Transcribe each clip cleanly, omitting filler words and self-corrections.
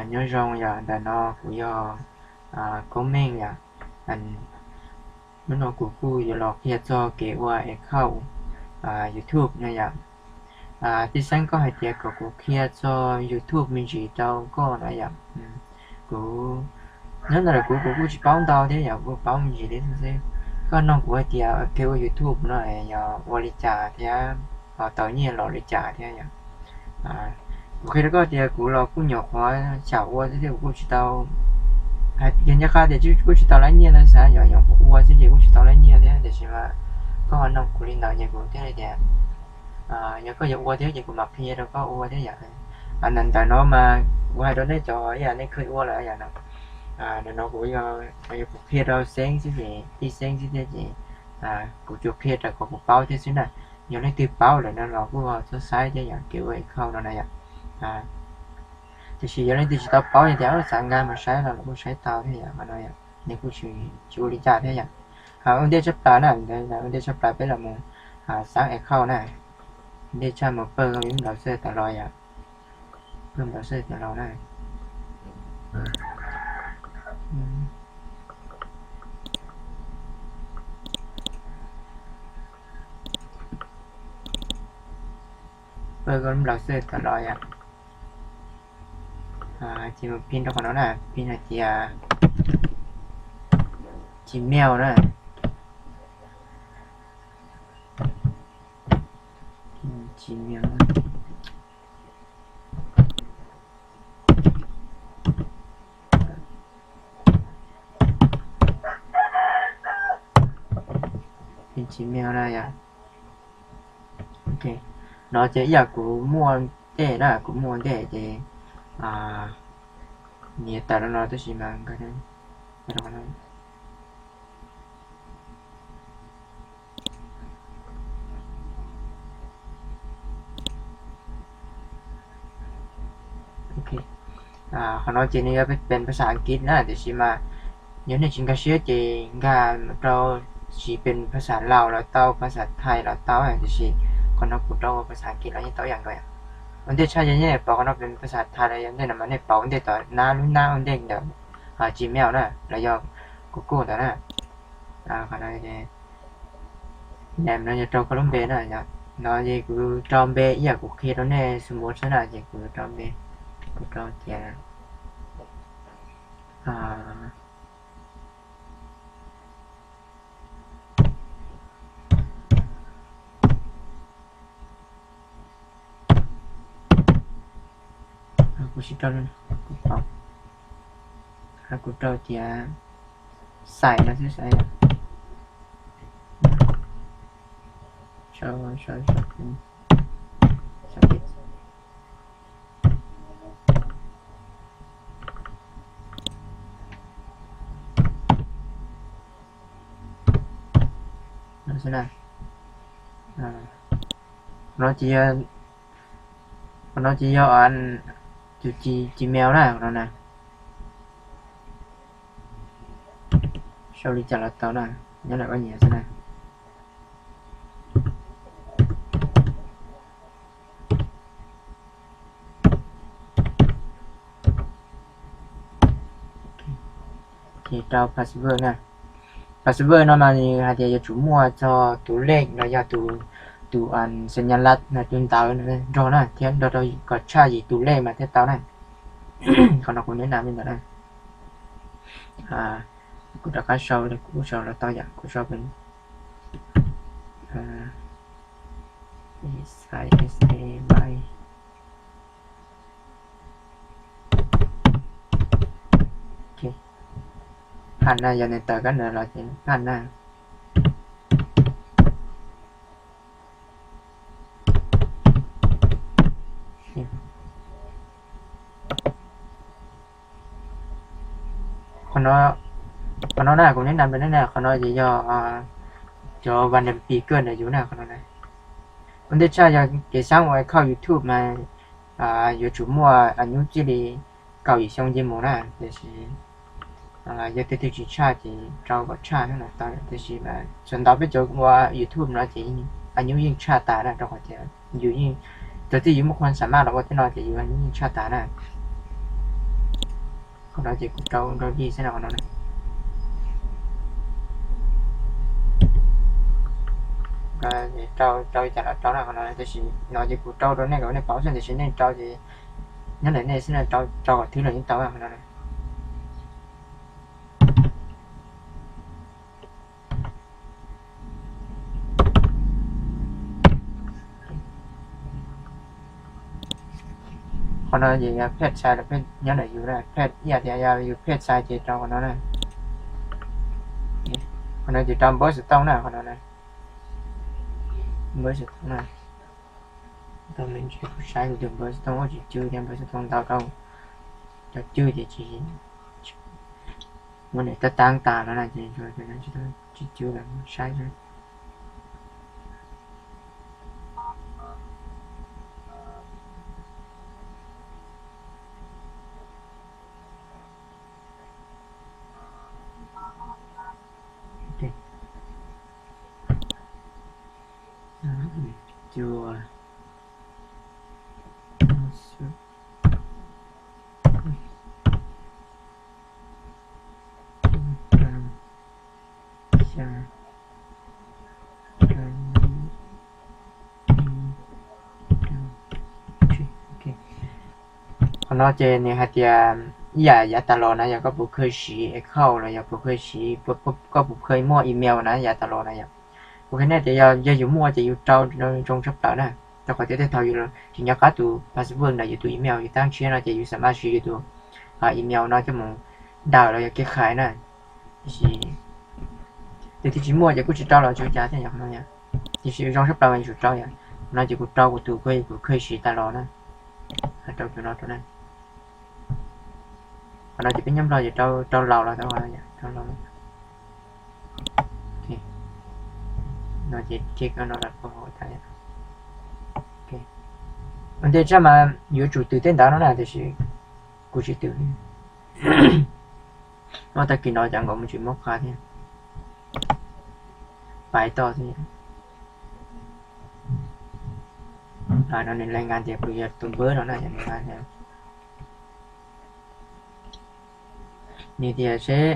nhớ rong ya đã nó của do comment ya anh nó của cô giờ lọt kia cho kế quaเข้าYouTube này yaที่ฉันก็ให้เดียกับกูเคลียร์จอ YouTube มีจีเจ้าก็อะไรอย่างกูนั่นแหละกูจะป้องดาวที่อย่างกูป้องมีจีได้ทุกสิ่งก็น้องกูให้เดียเกี่ยวกับ YouTube หน่อยอย่างบริจาคที่ต่อเนื่องบริจาคที่อย่างกูเคยแล้วก็เดียกูรอกูหยอกว่าชาวว่าที่กูจะเอาให้ยังจะขาดเดี๋ยวกูจะเอาอะไรเนี่ยนะสิอย่างกูว่าที่กูจะเอาอะไรเนี่ยเนี่ยเดี๋ยวใช่ไหมก็น้องกูเรียนดาวอย่างกูที่อะไรเดียnhớ có dụng qua thế gì của mặt kia đâu có qua thế vậy anh anh tại nó mà qua đó đấy trò ấy anh ấy khơi qua lại vậy nè để nó của cuộc kia đâu sáng chứ gì đi sáng chứ thế gì của chuột kia là có một bao thế xíu nè nhớ lấy tiêu bao lại nó lọt của số sai chứ vậy kiểu vậy không đâu này vậy thì chỉ nhớ lấy tiêu tao bao như thế là sáng ra mà sai là cũng sai tao thế vậy mà nói vậy nên cũng chịu đi trả thế vậy ông đi chấp lại nè đây là ông đi chấp lại bây là một sáng ấy không này để cho một phần những đạo sư tại loài phần đạo sư tại loài này phần những đạo sư tại loài chỉ một pin đó còn nó là pin là chỉ mèo đó chỉ mèo chỉ mèo đây ok nó chỉ giờ của mua để đó của mua để nhiều tại nó tôi chỉ mang cái nàyเขาnói chuyện nàyเป็นภาษาอังกฤษนะแต่ชิมาnếu này chính cáiชื่อจริงการเราchỉเป็นภาษาลาวแล้วเต้าภาษาไทยแล้วเต้าอย่างที่คนเราพูดเราภาษาอังกฤษแล้วยังเต้าอย่างไรวันเดียวใช่ยังไงบอกเราเป็นภาษาไทยแล้วยังได้นำมาในเป่าวันเดียวต่อหน้ารุ่นหน้าวันเดียวเดี๋ยวGmail đó là do Google đó nè còn đây thì làm nó cho Colombia đó nó gì cứ trong bê giờ của khi đó nè một số nào gì cứ trong bê của trong chả của chị trong của trong chả xài nó sẽ xài cho biết nó sẽ là nó chỉ do anh Gmail này nó nè sau đi trả lời tao này nhớ lại có nhẹ thế này thì trao password nè password nó mà thì hạt giờ chủ mua cho tủ lệnh là do tủ ăn sinh nhật lát là tủ tao rồi nè thì đó đâu có cha gì tủ lệnh mà thế tao này còn nó cũng nên làm như thế này cũng đã khá sâu đây cũng sâu là to dạng cũng sâu bên size SA by ok hành này giờ này tờ cái này là chuyện hành này còn nó này cũng nên làm bên này còn nó chỉ cho văn điểm pi cơn ở chỗ nào còn nó này vấn đề cha giờ cái sáng ngoài靠YouTube mà YouTube mua anh nhớ chỉ đi cầu gì xong gì mua này thì giờ thì chỉ cha thì cho có cha thế này tao thì mà chuẩn đó bây giờ qua YouTube nó chỉ anh nhớ những cha ta là trong cái gì như từ từ một con sản phẩm là có thể nói chỉ anh những cha ta này còn đó chỉ cũng trâu gì sẽ nào nó này rồi trâu chả là trâu nào còn nó thì nó chỉ cũng trâu đó này cái này bảo rằng thì xin nên trâu thì nhớ lại này sẽ là trâu thứ là những trâu nào này còn nó gì phết sai là phết nhớ lạiอยู่này phết yaอยู่phết sai chỉ trâu còn nó này còn nó chỉ trâu bớt sự tông nào còn nó này bớt sự tông này tao mình chỉ sai được bớt sự tông chỉ chưa đem bớt sự tông tao đâu cho chưa chỉ muốn để ta tăng tà nó là gì rồi thì nó chỉ chưa là sai rồi chưa còn nó trên này hạt yaตลอดนะyaก็บ่เคยสีเข้าเลยyaบ่เคยสีก็บ่เคยมั่วอีเมลนะyaตลอดนะyaโอเคเนี่ยจะอยู่มั่วจะอยู่trong sắp tới này ta có thể theoอยู่chỉ nhớ cả tụ password làอยู่ email อยู่ตั้งชื่อเราจะอยู่สามารถซื้ออยู่email nó cho mình đào là cái khái này thì chỉ muaจะกูจะtrao là chủ giá thế nhỉ nó nhỉ thì sử trong sắp tới mình chủ trao nhỉ nó chỉกูtrao của tụ của khơi sĩ ta lo này trao cho nó chỗ này còn nó chỉ biết nhắm lo thì trao lầu là thôi nhỉ trao lầu nó chỉ check nó đặt câu hỏi thay ok vấn đề mà yếu chủ tự tên đó nó là thì cô chỉ tự nó ta kỳ nói chẳng có một chuyện móc khá thế phải to thế nó nên lên ngàn thì bây giờ tuần bữa đó là nhận ngàn nha như thì sẽ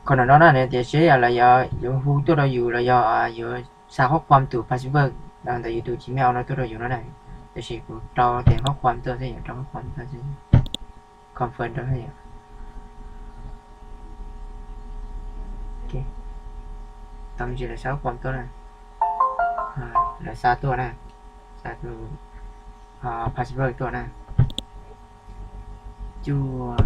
còn nó là thì sẽ là do hú tôi đâu dù là do sao hotความtừ password đang tại YouTube Gmail nó tôi đâu dù nó này thì chỉ của cho tiền hotความtôi sẽ trong hotความtôi sẽ confirm đó hay ok tầm chỉ là 6 ความtôi này là xa tôi này xa tôi password tôi này chua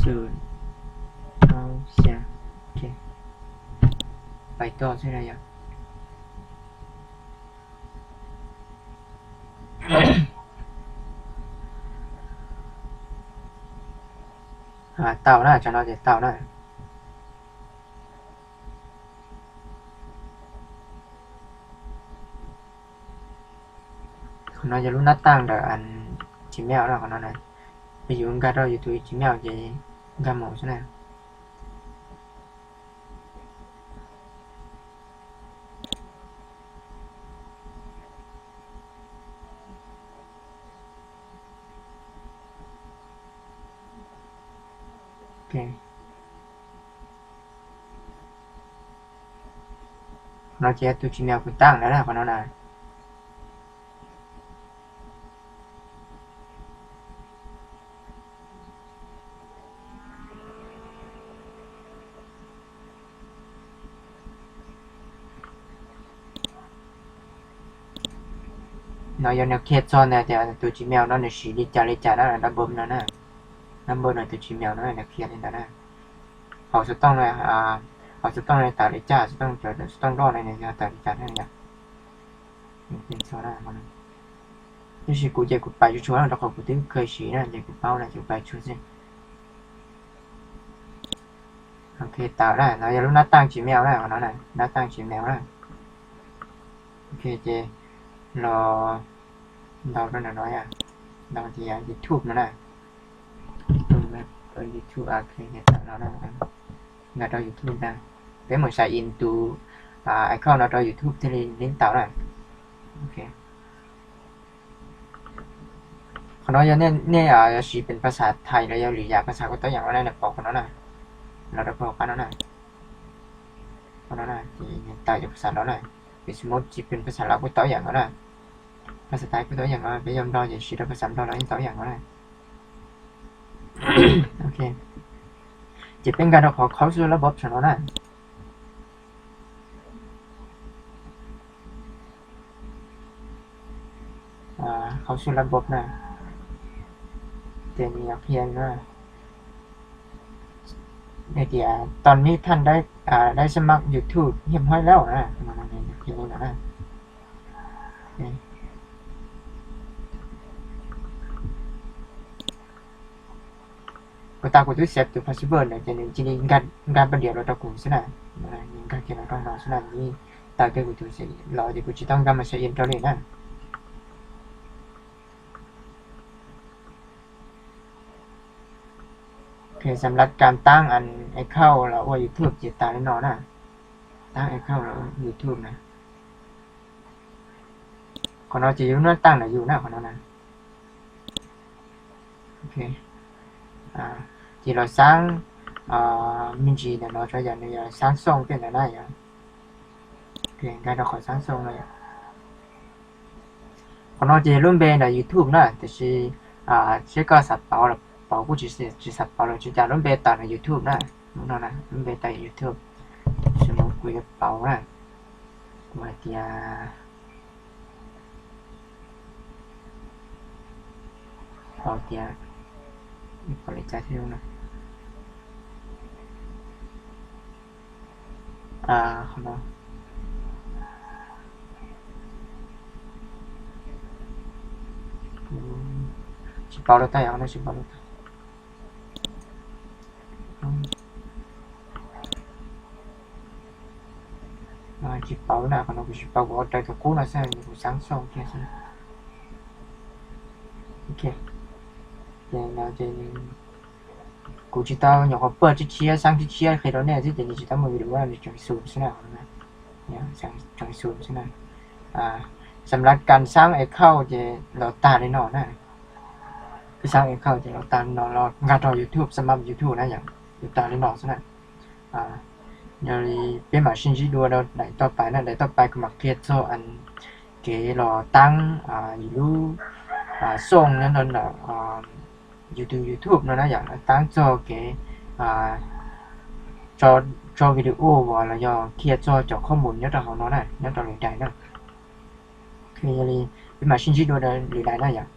sự thao xa ok bài to thế này tao này cho nó để tao này nóจะรู้หน้าตั้งแต่อัน Gmail แล้วของnó này ví dụ cái đó YouTube Gmail vậy gam màu thế này ok nó chỉ tu Gmail của tăng đó là của nó này nó do nó kết cho này thì từ Gmail nó là xử lý trả đó là đã bấm nó nè number này từ Gmail nó là kết lên đó nè họ sẽต้องnày họ sẽต้องnày tạo lý trả sẽต้องรอnày này tạo lý trả này nhỉเป็นโซดามันนี่สิกูจะกูไปช่วยแล้วเขากูถึงเคยชี้นะจะกูเป้านะจะไปช่วยสิโอเคtạoได้เราจะรู้หน้าตั้ง Gmail ได้ของnó nàyหน้าตั้ง Gmail ได้โอเคเจรอเราด้วยนะน้อยเราที่YouTube นั่นแหละYouTube โอเคเนี่ยtạo nóได้ngài cho YouTube ra để mình sign into account nó cho YouTube thì link tạo này ok คนน้อยเนี่ยชีเป็นภาษาไทยแล้วหรืออยากภาษาก็ตัวอย่างว่าได้เนี่ยบอกคนนั้นน่ะเราได้บอกกันนั้นน่ะคนนั้นน่ะที่ตายจากภาษาเราน่ะเป็นสมมติที่เป็นภาษาลาวก็ตัวอย่างนั้นน่ะภาษาไทยก็ตัวอย่างว่าไปยอมรออย่างชีได้ภาษาเราตัวอย่างว่าได้โอเคจะเป็นการขอเข้าสู่ระบบฉันน่ะเข้าสู่ระบบน่ะเดี๋ยวนี้เพียงว่าเดี๋ยวตอนนี้ท่านได้สมัคร YouTube เรียบร้อยแล้วนะมาในเพียงนี้นะKota aku tu set tu possible lah jadi gan pendia lo aku sana yang kan kira orang lo sana ni tak ke aku tu se lo di ku citang gan masa in tole naคือสำหรับการตั้งอันไอ้เข้าแล้วว่า YouTube จิตตาแน่นอนนะตั้งไอ้เข้าแล้ว YouTube นะคนเราจะอยู่นั่นตั้งน่ะอยู่หน้าคนนั้นนะโอเคที่เราสร้างมินจีเนี่ยเราใช้อย่างนี้สร้างทรงเป็นอะไรอย่างเพียงการเราขอสร้างทรงเลยคนเราจะรุ่นเบนใน YouTube นะแต่是这个是保护只是保了就讲รุ่นเบนต่อใน YouTube นะนู่นนะรุ่นเบนต่อ YouTube สมมติคุยกับเปานะว่าเดียเปาเดียขอเลยใจที่นู่นนะคนเราchỉ bảo được tay áo nó chỉ bảo được chỉ bảo là còn nó chỉ bảo của tay cái cú là sao của sáng sớm kia sao ok thì là thì cụ chỉ tao nhỏ học bơi chỉ chia sang chỉ chia khi đó nè chứ chỉ tao mới được là chẳng sụn thế nào nè chẳng sụn thế nào สำหรับการสร้างไอ้เข้าจะเราตาได้หน่อนะคือสร้างไอ้เข้าจะเราตาหน่อเรางานต่อ YouTube สำหรับ YouTube นะอย่างอยู่ตาได้หน่อซะนะเดี๋ยวเป็นมาชิ้นที่ดูเราไหนต่อไปนะไหนต่อไปก็มาเคลียร์โซอันเก๋เราตั้งอยู่ส่งนั่นน่ะYouTube นั่นนะอย่างตั้งโซเก๋จอวิดีโอว่าเราจะเคลียร์จอข้อมูลnhất là họ nói này nhất là hiện đại đó thìเป็นมาชิ้นที่ดูในหรือได้นะอย่าง